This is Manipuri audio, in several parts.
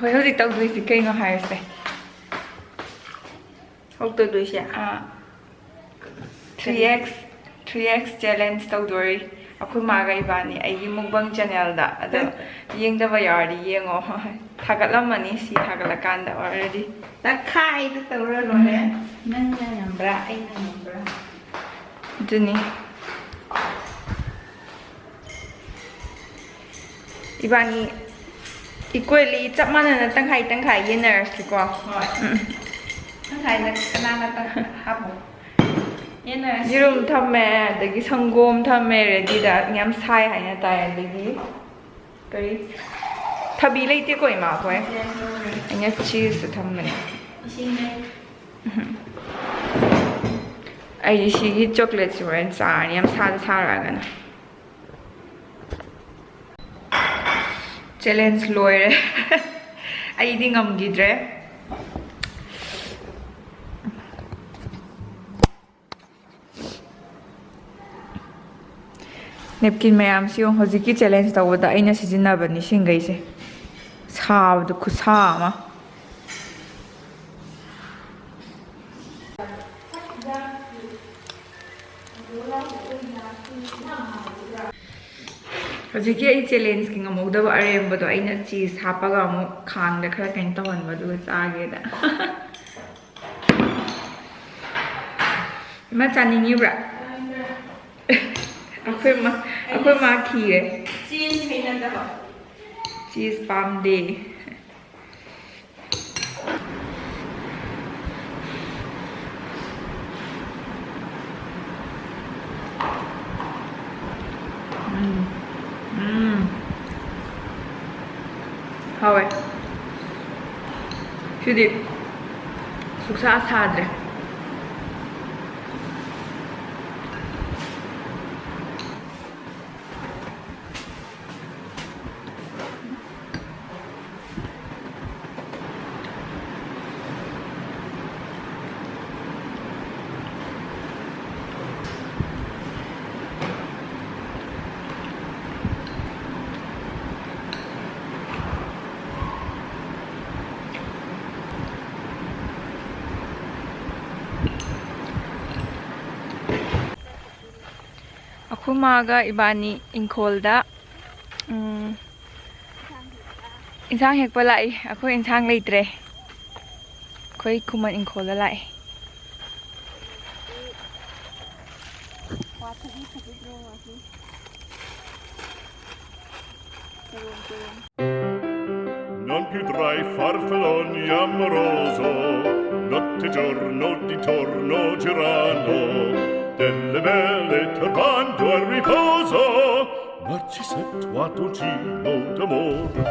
ꯑꯩꯈꯣꯏ ꯍꯧꯖꯤꯛ ꯇꯧꯗꯣꯏꯁꯤ ꯀꯩꯅꯣ ꯍꯥꯏꯔꯁꯦ ꯍꯧꯖꯤꯛ ꯇꯧꯗꯣꯏꯁꯦ 3x ꯆꯦꯂꯦꯟꯖ ꯇꯧꯗꯣꯔꯤ ꯑꯩꯈꯣꯏ ꯃꯥꯒ ꯏꯕꯥꯅꯤ ꯑꯩꯒꯤ ꯃꯨꯛꯕꯪ ꯆꯦꯅꯦꯜꯗ ꯑꯗꯣ ꯌꯦꯡꯗꯕ ꯌꯥꯎꯔꯗꯤ ꯌꯦꯡꯉꯣ ꯊꯥꯒꯠꯂꯝꯃꯅꯤ ꯁꯤ ꯊꯥꯒꯠꯂꯀꯥꯟꯗ ꯑꯣꯜꯔꯦꯗꯤ ꯇꯈꯥꯏꯗ ꯇꯧꯔ ꯂꯣꯏꯔꯦ ꯅꯪꯅ ꯉꯝꯕ꯭ꯔꯥ ꯑꯩꯅ ꯉꯝꯕ꯭ꯔꯥ ꯑꯗꯨꯅꯤ 이반이 이퀄리 ꯆꯞ ꯃꯥꯟꯅꯅ ꯇꯪꯈꯥꯏ ꯇꯪꯈꯥꯏ ꯌꯦꯟꯅꯔꯁꯤꯀꯣ ꯍꯣꯏ ꯇꯪꯈꯥꯏꯗ ꯀꯅꯥꯅ ꯍꯥꯞꯄꯣ ꯌꯦꯟꯅꯔꯁꯤ ꯌꯦꯔꯨꯝ ꯊꯝꯃꯦ ꯑꯗꯒꯤ ꯁꯪꯒꯣꯝ ꯊꯝꯃꯦ ꯔꯦꯗꯤꯗ ꯌꯥꯝ ꯁꯥꯏ ꯍꯥꯏꯅ ꯇꯥꯏ ꯑꯗꯒꯤ ꯀꯔꯤ ꯊꯕꯤ ꯂꯩꯇꯦꯀꯣ ꯏꯃꯥ ꯑꯩꯈꯣꯏ ꯑꯩꯅ ꯆꯤꯁꯁꯨ ꯊꯝꯕꯅꯦ 이싱네 ꯑꯩ ꯁꯤꯒꯤ ꯆꯣꯀ꯭ꯂꯦꯠꯁꯤ ꯍꯣꯔꯦꯟ ꯆꯥꯔꯅꯤ ꯌꯥꯝ ꯁꯥꯔꯛꯑꯒꯅ ꯆꯦꯂꯦꯟꯖ ꯂꯣꯏꯔꯦ ꯑꯩꯗꯤ ꯉꯝꯈꯤꯗ꯭ꯔꯦ ꯅꯦꯞꯀꯤꯟ ꯃꯌꯥꯝꯁꯤ ꯍꯧꯖꯤꯛꯀꯤ ꯆꯦꯂꯦꯟꯖ ꯇꯧꯕꯗ ꯑꯩꯅ ꯁꯤꯖꯤꯟꯅꯕꯅꯤ ꯁꯤꯡꯈꯩꯁꯦ ꯁꯥꯕꯗꯣ ꯈꯨꯠꯁꯥ ꯑꯃ ꯍꯧꯖꯤꯛꯀꯤ ꯑꯩ ꯆꯦꯂꯦꯟꯖꯀꯤ ꯉꯝꯍꯧꯗꯕ ꯑꯔꯦꯝꯕꯗꯣ ꯑꯩꯅ ꯆꯤꯁ ꯍꯥꯞꯄꯒ ꯑꯃꯨꯛ ꯈꯥꯡꯗ ꯈꯔ ꯀꯩꯅꯣ ꯇꯧꯍꯟꯕ ꯑꯗꯨꯒ ꯆꯥꯒꯦꯗ ꯏꯃꯥ ꯆꯥꯅꯤꯡꯉꯤꯕ꯭ꯔꯥ ꯑꯩꯈꯣꯏ ꯃꯥ ꯈꯤꯔꯦ ꯆꯤꯁ ꯍꯩꯅꯗꯕ ꯆꯤꯁ ꯄꯥꯝꯗꯦ 하웨 휴디 숙사 사드레 ꯑꯩꯈꯣꯏꯃꯥꯒ ꯏꯕꯥꯅꯤ ꯏꯪꯈꯣꯜꯗ ꯏꯟꯁꯥꯡ ꯍꯦꯛꯄ ꯂꯥꯛꯏ ꯑꯩꯈꯣꯏ ꯏꯟꯁꯥꯡ ꯂꯩꯇ꯭ꯔꯦ ꯑꯩꯈꯣꯏ ꯈꯨꯃꯟ ꯏꯪꯈꯣꯜꯗ ꯂꯥꯛꯏ Non più tra i farfalloni amoroso, notte e giorno d'intorno girano, delle belle turbando al riposo, narcisetto atoncino d'amore.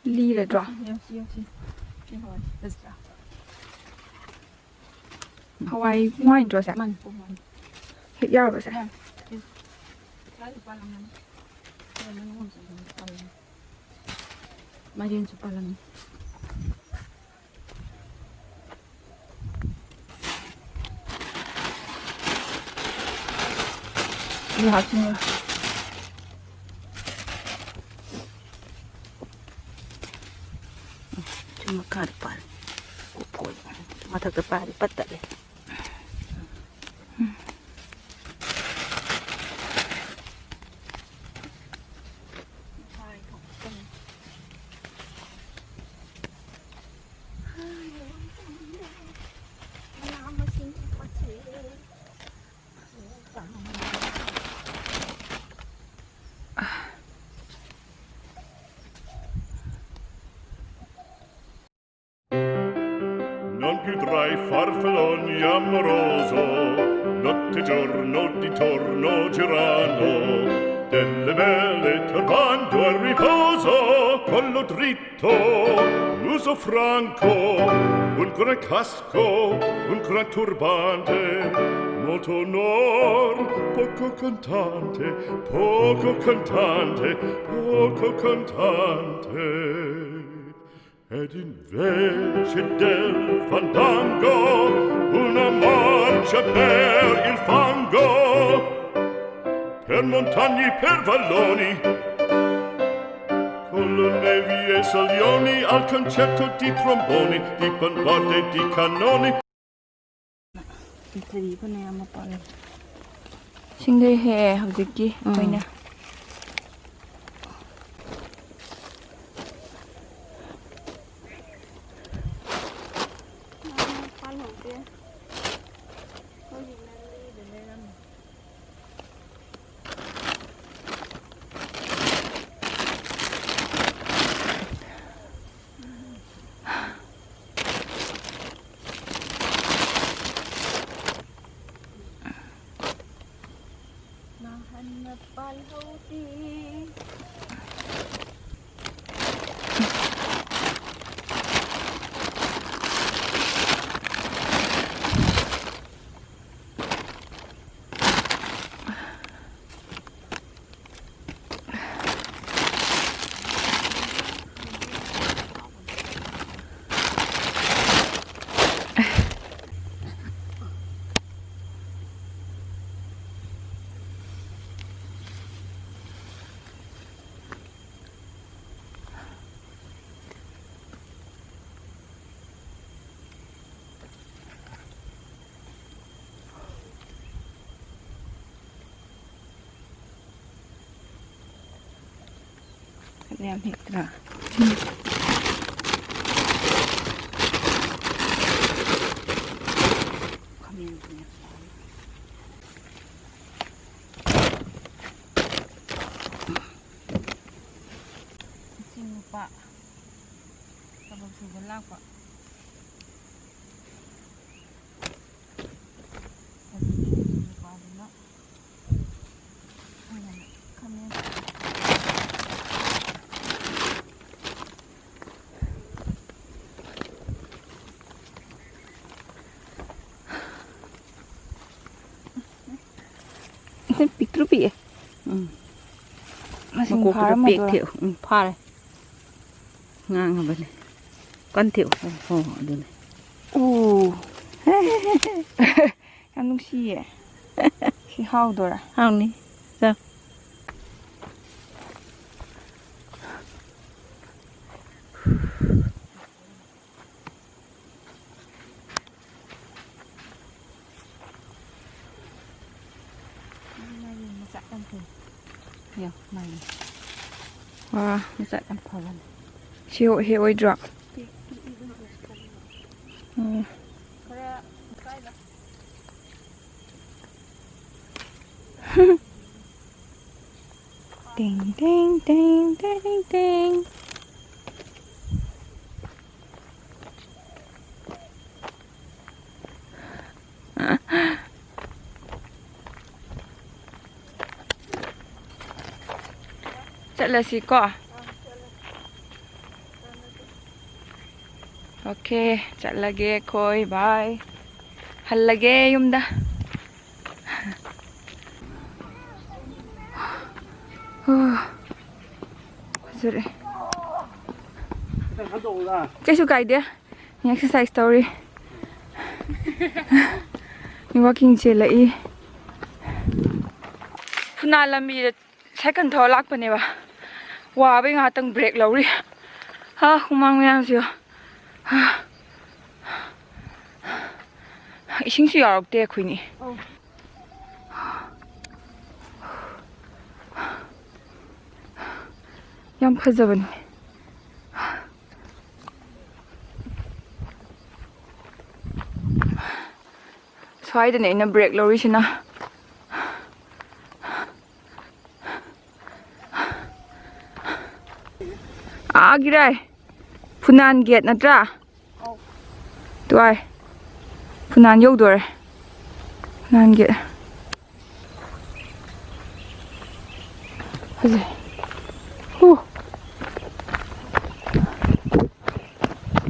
Lire già. Hawaii wine dress at. Hit yards at. Marin sa palang. Lahat mo. Cuma karpal. Kupol. Mata kepala patat deh. Non più tra i farfalloni amoroso, notte e giorno d'intorno girano, delle belle turbando al riposo, collo dritto, muso franco, un gran casco, un gran turbante, molto onor, poco cantante, poco cantante, poco cantante. Ed invece del fandango una marcia per il fango, per montagne, per valloni, nevi e solioni al concerto di tromboni, di bombardie di cannoni. ทรีพนันมาปอน 싱글 해 하우지기 뭐냐 Em hết rồi. Xin pak, kalau sebelah pak. Picture pi. masih Cô phá có mà biết rồi thiệu, pha đây. Ngang ở bên này. Con thiệu, hồ đây này. em đúng xì à xì hao rồi à Không đi. Sao? Nhiều, mày. wow Nó sẽ ăn phở lần. chiều hiệu ấy drop ding ding ding ding ding chắc là gì có ok chắc là ghê coi bye hẳn là ghê yum da rồi cái số cái đấy exercise story mình walking chơi lại phuna làm gì second thở lắc bên này ba wow bây giờ tăng break lâu đi ha không mang nghe gì ha 이싱 수 열었 때 그니 양 파자분 스와이드네 있는 브레이크 로리시나 아 기라이 분한 겟 나트라 또아이 분한 요돌 분한 겟 하지 후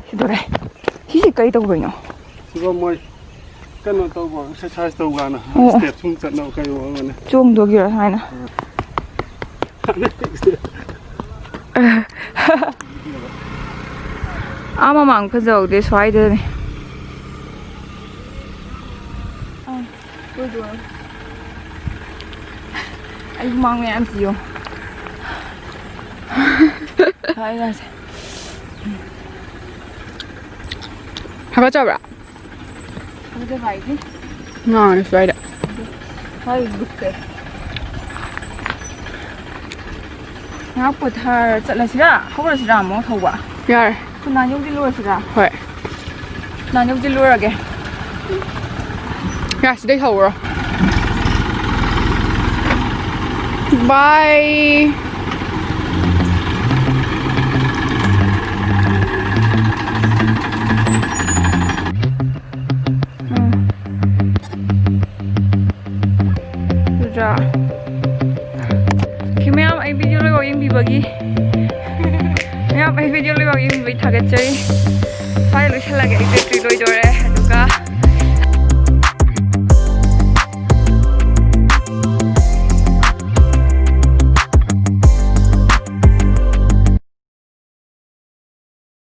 시도래 시시까지 있다고 보이노 이거 뭐 끝나 떠고 exercise 떠고 가나 스텝 좀 쳤나 가요 오늘 좀 더 길어 하나 아마 망파져 내 스와이드네 또 좋아 아이고 망해 안 지요 하이가세. 하가자브라. 어디 가이지? 아, 있어야 돼. 하이 룩대. ngaputha chalasira hawrasira mo thouba 야, kuna yongdi lurasira 헐. na yongdi lurage 야, 시대 더워. 바이. 자 김혜암 이 비디오를 여기 비버기 혜암 이 비디오를 여기 비 타겠지 파일을 샬라게 이 배터리 로이더래